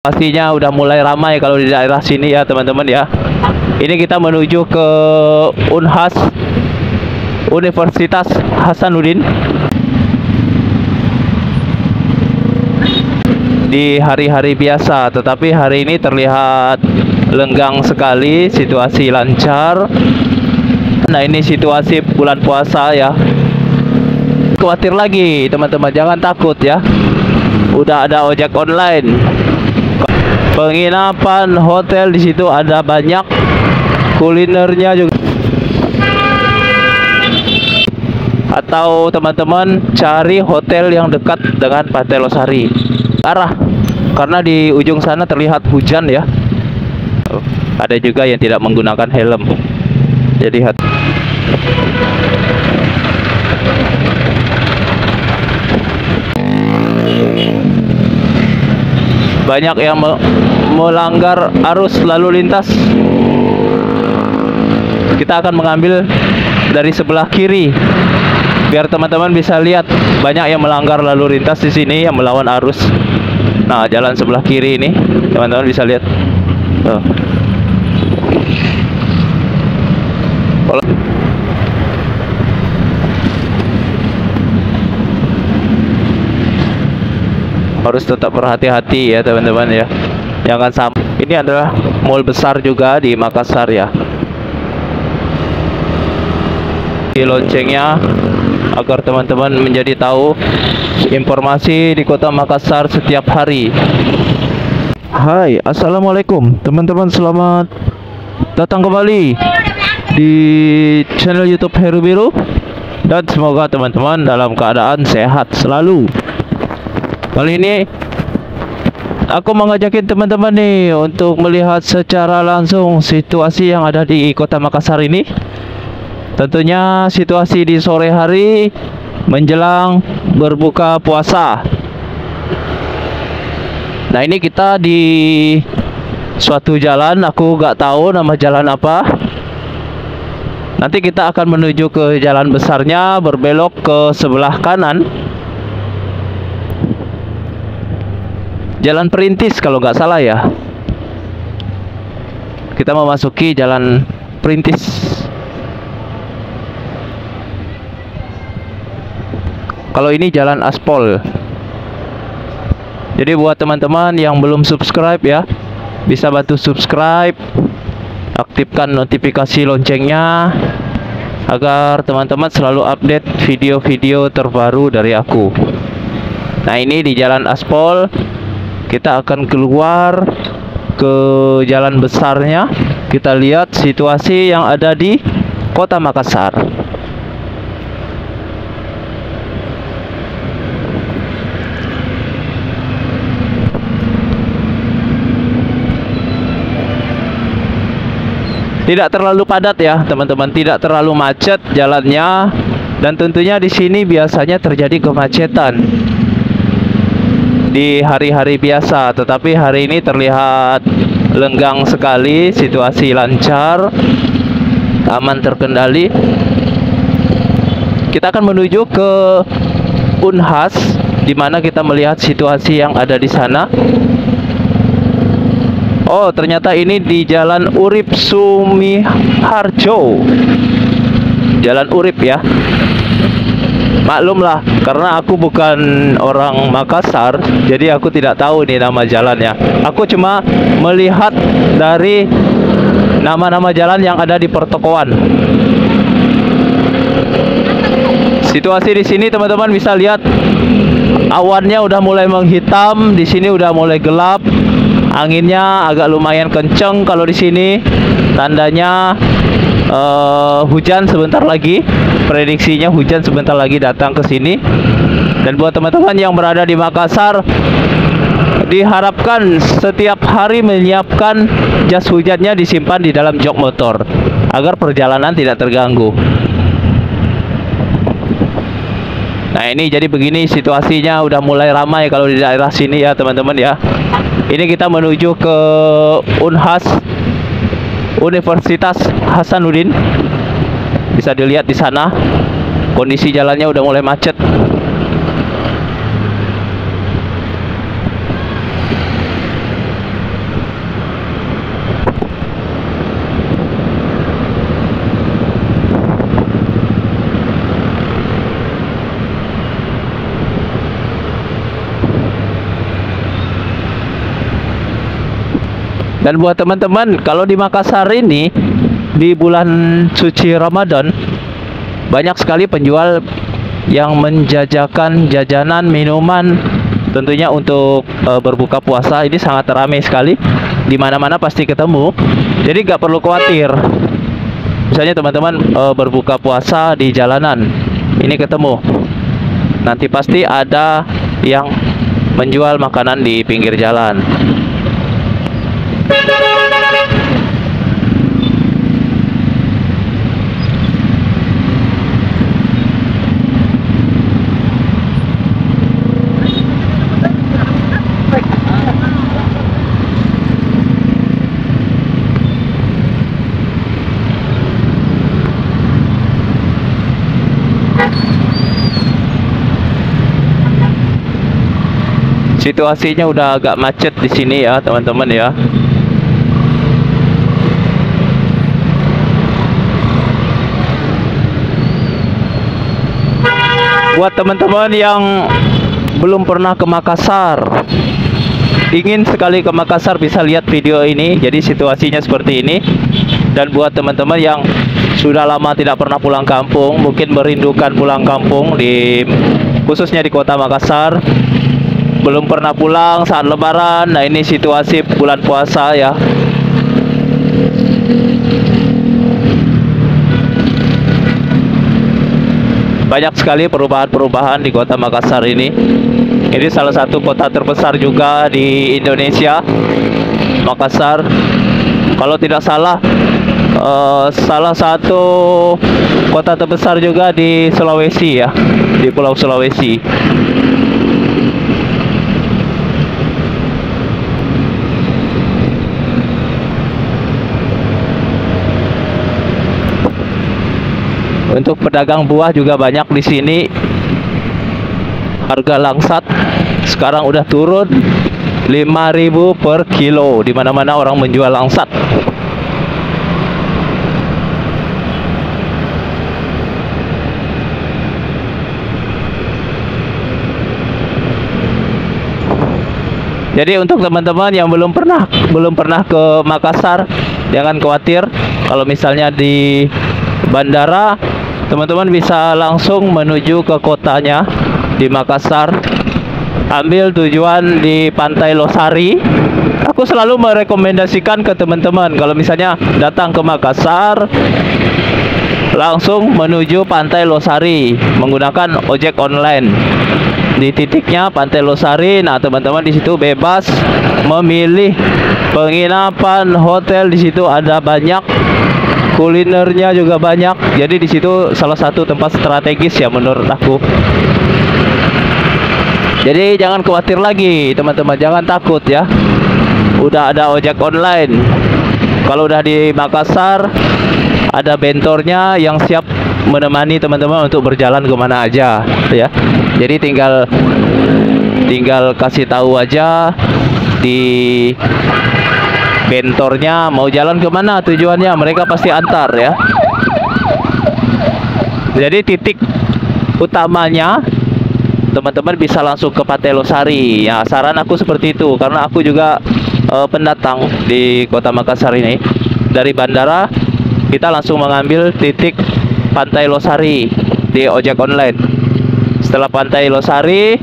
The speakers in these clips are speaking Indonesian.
Pastinya udah mulai ramai kalau di daerah sini ya teman-teman ya. Ini kita menuju ke Unhas, Universitas Hasanuddin. Di hari-hari biasa, tetapi hari ini terlihat lenggang sekali, situasi lancar. Nah, ini situasi bulan puasa ya. Khawatir lagi teman-teman, jangan takut ya. Udah ada ojek online. Penginapan, hotel di situ ada banyak, kulinernya juga. Atau teman-teman cari hotel yang dekat dengan Pantai Losari. Arah, karena di ujung sana terlihat hujan ya. Ada juga yang tidak menggunakan helm. Jadi hati. Banyak yang melanggar arus lalu lintas. Kita akan mengambil dari sebelah kiri biar teman-teman bisa lihat banyak yang melanggar lalu lintas di sini yang melawan arus. Nah, jalan sebelah kiri ini teman-teman bisa lihat. Tuh. Harus tetap berhati-hati ya teman-teman ya. Jangan sampai. Ini adalah mall besar juga di Makassar ya. Di loncengnya agar teman-teman menjadi tahu informasi di Kota Makassar setiap hari. Hai, assalamualaikum teman-teman, selamat datang kembali di channel YouTube Heru Biru, dan semoga teman-teman dalam keadaan sehat selalu. Kali ini aku mengajakin teman-teman nih untuk melihat secara langsung situasi yang ada di Kota Makassar ini. Tentunya situasi di sore hari menjelang berbuka puasa. Nah, ini kita di suatu jalan, aku nggak tahu nama jalan apa. Nanti kita akan menuju ke jalan besarnya, berbelok ke sebelah kanan. Jalan Perintis kalau nggak salah ya. Kita memasuki jalan Perintis. Kalau ini jalan aspal. Jadi buat teman-teman yang belum subscribe ya, bisa bantu subscribe, aktifkan notifikasi loncengnya agar teman-teman selalu update video-video terbaru dari aku. Nah, ini di jalan aspal. Kita akan keluar ke jalan besarnya. Kita lihat situasi yang ada di Kota Makassar. Tidak terlalu padat ya, teman-teman. Tidak terlalu macet jalannya, dan tentunya di sini biasanya terjadi kemacetan di hari-hari biasa, tetapi hari ini terlihat lenggang sekali, situasi lancar, aman terkendali. Kita akan menuju ke Unhas, di mana kita melihat situasi yang ada di sana. Oh, ternyata ini di Jalan Urip Sumiharjo. Jalan Urip ya. Maklumlah, karena aku bukan orang Makassar, jadi aku tidak tahu nih nama jalannya. Aku cuma melihat dari nama-nama jalan yang ada di pertokoan. Situasi di sini teman-teman bisa lihat, awannya udah mulai menghitam, di sini udah mulai gelap. Anginnya agak lumayan kenceng kalau di sini. Tandanya hujan sebentar lagi. Prediksinya hujan sebentar lagi datang ke sini. Dan buat teman-teman yang berada di Makassar, diharapkan setiap hari menyiapkan jas hujannya disimpan di dalam jok motor agar perjalanan tidak terganggu. Nah, ini jadi begini situasinya, udah mulai ramai kalau di daerah sini ya teman-teman ya. Ini kita menuju ke Unhas, Universitas Hasanuddin. Bisa dilihat di sana, kondisi jalannya udah mulai macet. Dan buat teman-teman, kalau di Makassar ini di bulan suci Ramadan banyak sekali penjual yang menjajakan jajanan, minuman, tentunya untuk berbuka puasa. Ini sangat ramai sekali, di mana-mana pasti ketemu. Jadi nggak perlu khawatir. Misalnya teman-teman berbuka puasa di jalanan, ini ketemu. Nanti pasti ada yang menjual makanan di pinggir jalan. Situasinya udah agak macet di sini ya, teman-teman ya. Buat teman-teman yang belum pernah ke Makassar, ingin sekali ke Makassar, bisa lihat video ini. Jadi situasinya seperti ini. Dan buat teman-teman yang sudah lama tidak pernah pulang kampung, mungkin merindukan pulang kampung, khususnya di kota Makassar, belum pernah pulang saat lebaran. Nah, ini situasi bulan puasa ya. Banyak sekali perubahan-perubahan di kota Makassar ini. Ini salah satu kota terbesar juga di Indonesia, Makassar. Kalau tidak salah, salah satu kota terbesar juga di Sulawesi ya, di Pulau Sulawesi. Untuk pedagang buah juga banyak di sini. Harga langsat sekarang udah turun 5.000 per kilo. Di mana-mana orang menjual langsat. Jadi untuk teman-teman yang belum pernah ke Makassar, jangan khawatir. Kalau misalnya di bandara, teman-teman bisa langsung menuju ke kotanya di Makassar. Ambil tujuan di Pantai Losari. Aku selalu merekomendasikan ke teman-teman, kalau misalnya datang ke Makassar, langsung menuju Pantai Losari menggunakan ojek online. Di titiknya Pantai Losari, nah teman-teman di situ bebas memilih penginapan, hotel. Di situ ada banyak, kulinernya juga banyak. Jadi di situ salah satu tempat strategis ya menurut aku. Jadi jangan khawatir lagi teman-teman, jangan takut ya. Udah ada ojek online. Kalau udah di Makassar, ada bentornya yang siap menemani teman-teman untuk berjalan kemana aja ya. Jadi tinggal kasih tahu aja di bentornya mau jalan kemana, tujuannya, mereka pasti antar ya. Jadi titik utamanya teman-teman bisa langsung ke Pantai Losari ya. Saran aku seperti itu, karena aku juga pendatang di kota Makassar ini. Dari bandara kita langsung mengambil titik Pantai Losari di ojek online. Setelah Pantai Losari,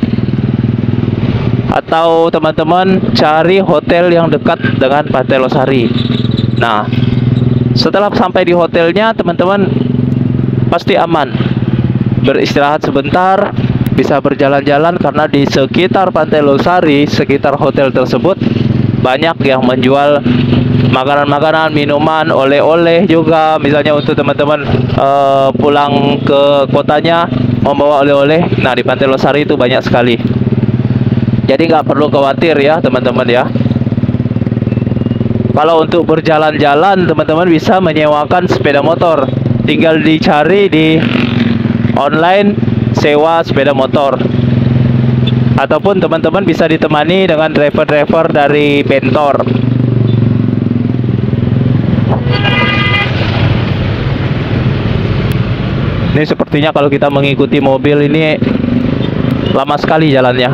atau teman-teman cari hotel yang dekat dengan Pantai Losari. Nah, setelah sampai di hotelnya, teman-teman pasti aman beristirahat sebentar, bisa berjalan-jalan, karena di sekitar Pantai Losari, sekitar hotel tersebut, banyak yang menjual makanan-makanan, minuman, oleh-oleh juga. Misalnya untuk teman-teman pulang ke kotanya membawa oleh-oleh, nah di Pantai Losari itu banyak sekali. Jadi nggak perlu khawatir ya teman-teman ya. Kalau untuk berjalan-jalan, teman-teman bisa menyewakan sepeda motor. Tinggal dicari di online sewa sepeda motor. Ataupun teman-teman bisa ditemani dengan driver-driver dari bentor. Ini sepertinya kalau kita mengikuti mobil ini lama sekali jalannya.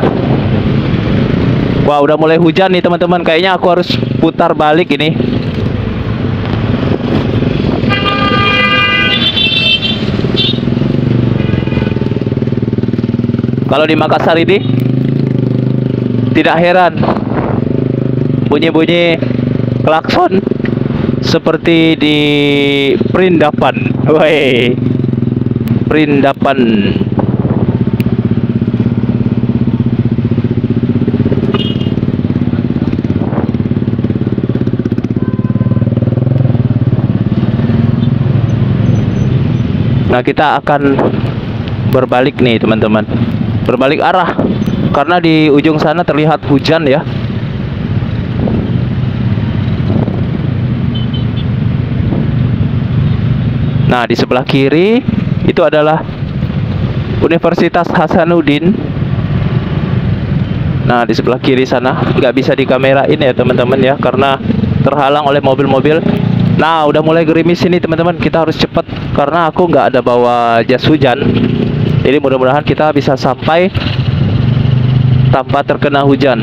Wah, udah mulai hujan nih teman-teman. Kayaknya aku harus putar balik ini. Kalau di Makassar ini tidak heran bunyi-bunyi klakson seperti di Perindapan. Woi, Perindapan. Nah, kita akan berbalik nih teman-teman, berbalik arah karena di ujung sana terlihat hujan ya. Nah, di sebelah kiri itu adalah Universitas Hasanuddin. Nah, di sebelah kiri sana nggak bisa dikamerain ya teman-teman ya, karena terhalang oleh mobil-mobil. Nah, udah mulai gerimis ini teman-teman. Kita harus cepat karena aku nggak ada bawa jas hujan. Jadi mudah-mudahan kita bisa sampai tanpa terkena hujan.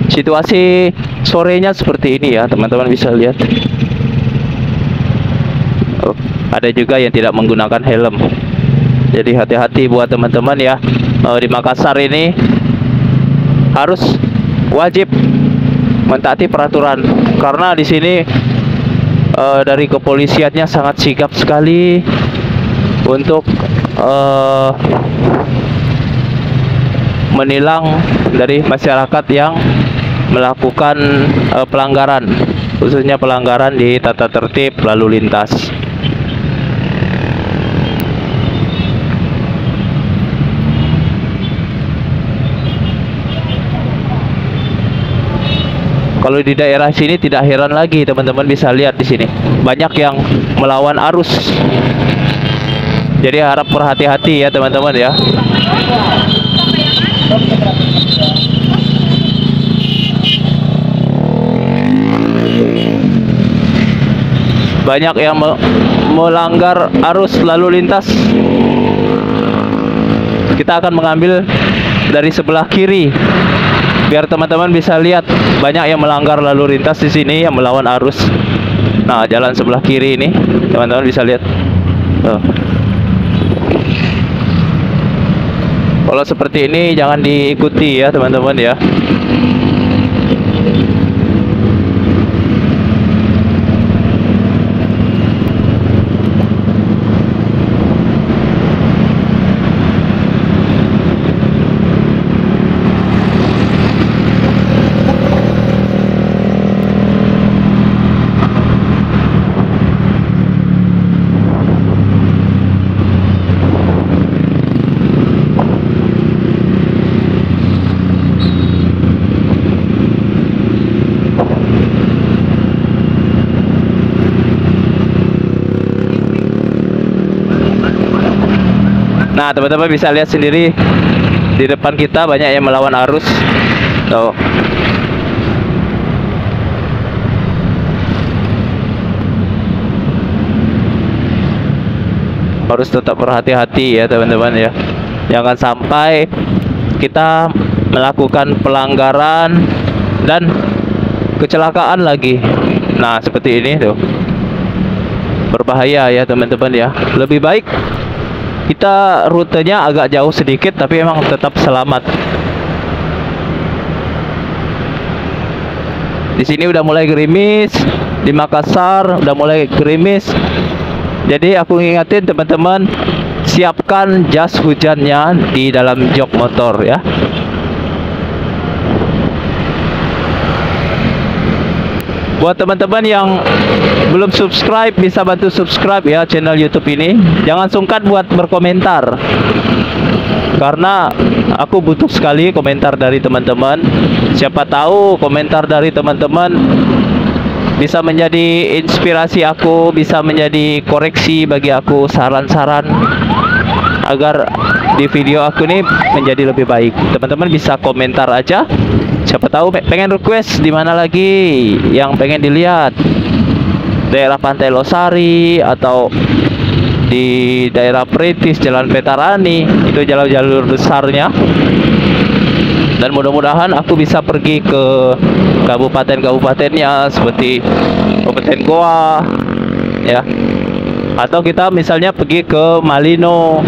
Situasi sorenya seperti ini ya teman-teman, bisa lihat. Oh, ada juga yang tidak menggunakan helm. Jadi hati-hati buat teman-teman ya. Di Makassar ini harus wajib mentaati peraturan karena di sini dari kepolisiannya sangat sigap sekali untuk menilang dari masyarakat yang melakukan pelanggaran, khususnya pelanggaran di tata tertib lalu lintas. Kalau di daerah sini tidak heran lagi teman-teman, bisa lihat di sini banyak yang melawan arus. Jadi harap berhati-hati ya teman-teman ya. Banyak yang melanggar arus lalu lintas. Kita akan mengambil dari sebelah kiri biar teman-teman bisa lihat banyak yang melanggar lalu lintas di sini, yang melawan arus. Nah, jalan sebelah kiri ini teman-teman bisa lihat. Kalau seperti ini jangan diikuti ya teman-teman ya. Nah, teman-teman bisa lihat sendiri di depan kita banyak yang melawan arus. Tuh. Harus tetap berhati-hati ya teman-teman ya. Jangan sampai kita melakukan pelanggaran dan kecelakaan lagi. Nah, seperti ini tuh. Berbahaya ya teman-teman ya. Lebih baik kita rutenya agak jauh sedikit tapi emang tetap selamat. Di sini udah mulai gerimis, di Makassar udah mulai gerimis. Jadi aku ngingetin teman-teman, siapkan jas hujannya di dalam jok motor ya. Buat teman-teman yang belum subscribe, bisa bantu subscribe ya channel YouTube ini. Jangan sungkan buat berkomentar, karena aku butuh sekali komentar dari teman-teman. Siapa tahu komentar dari teman-teman bisa menjadi inspirasi aku, bisa menjadi koreksi bagi aku, saran-saran agar di video aku ini menjadi lebih baik. Teman-teman bisa komentar aja. Siapa tahu pengen request di mana lagi yang pengen dilihat. Daerah Pantai Losari atau di daerah Perintis, Jalan Petarani, itu jalur-jalur besarnya. Dan mudah-mudahan aku bisa pergi ke kabupaten-kabupatennya seperti Kabupaten Goa ya, atau kita misalnya pergi ke Malino.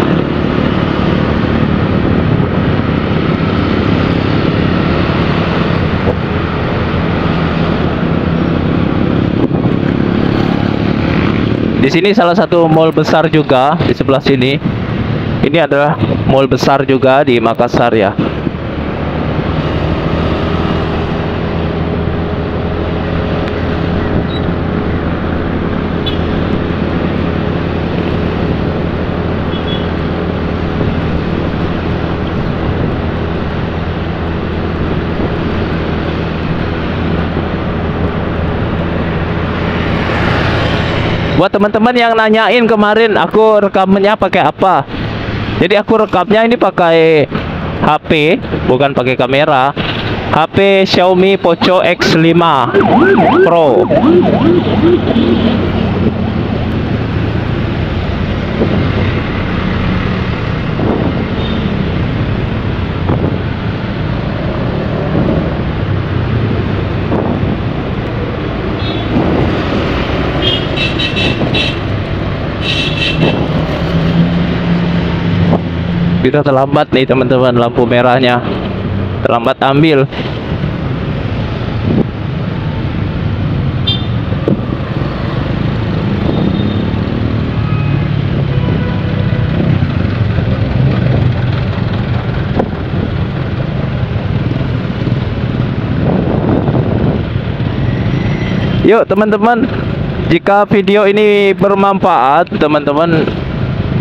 Di sini salah satu mall besar juga di sebelah sini. Ini adalah mall besar juga di Makassar ya. Buat teman-teman yang nanyain kemarin aku rekamnya pakai apa, jadi aku rekamnya ini pakai HP, bukan pakai kamera. HP Xiaomi Poco X5 Pro. Kita terlambat nih teman-teman, lampu merahnya terlambat ambil. Yuk teman-teman, jika video ini bermanfaat, teman-teman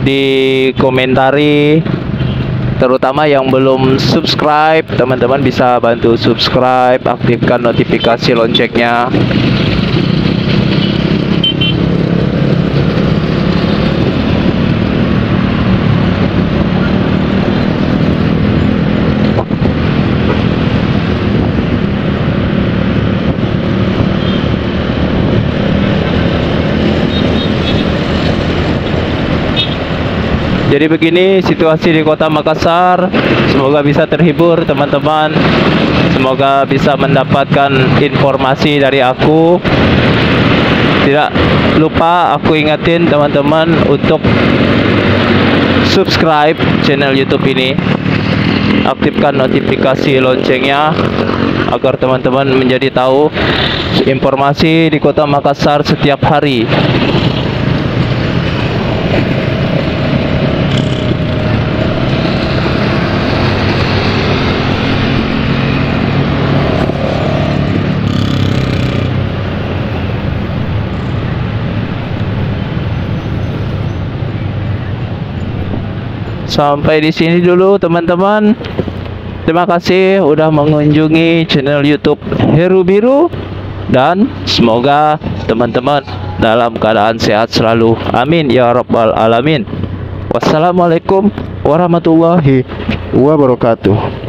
dikomentari. Terutama yang belum subscribe, teman-teman bisa bantu subscribe, aktifkan notifikasi loncengnya. Jadi begini situasi di Kota Makassar. Semoga bisa terhibur teman-teman. Semoga bisa mendapatkan informasi dari aku. Tidak lupa aku ingatin teman-teman untuk subscribe channel YouTube ini. Aktifkan notifikasi loncengnya agar teman-teman menjadi tahu informasi di Kota Makassar setiap hari. Sampai di sini dulu teman-teman. Terima kasih udah mengunjungi channel YouTube Heru Biru, dan semoga teman-teman dalam keadaan sehat selalu. Amin ya rabbal alamin. Wassalamualaikum warahmatullahi wabarakatuh.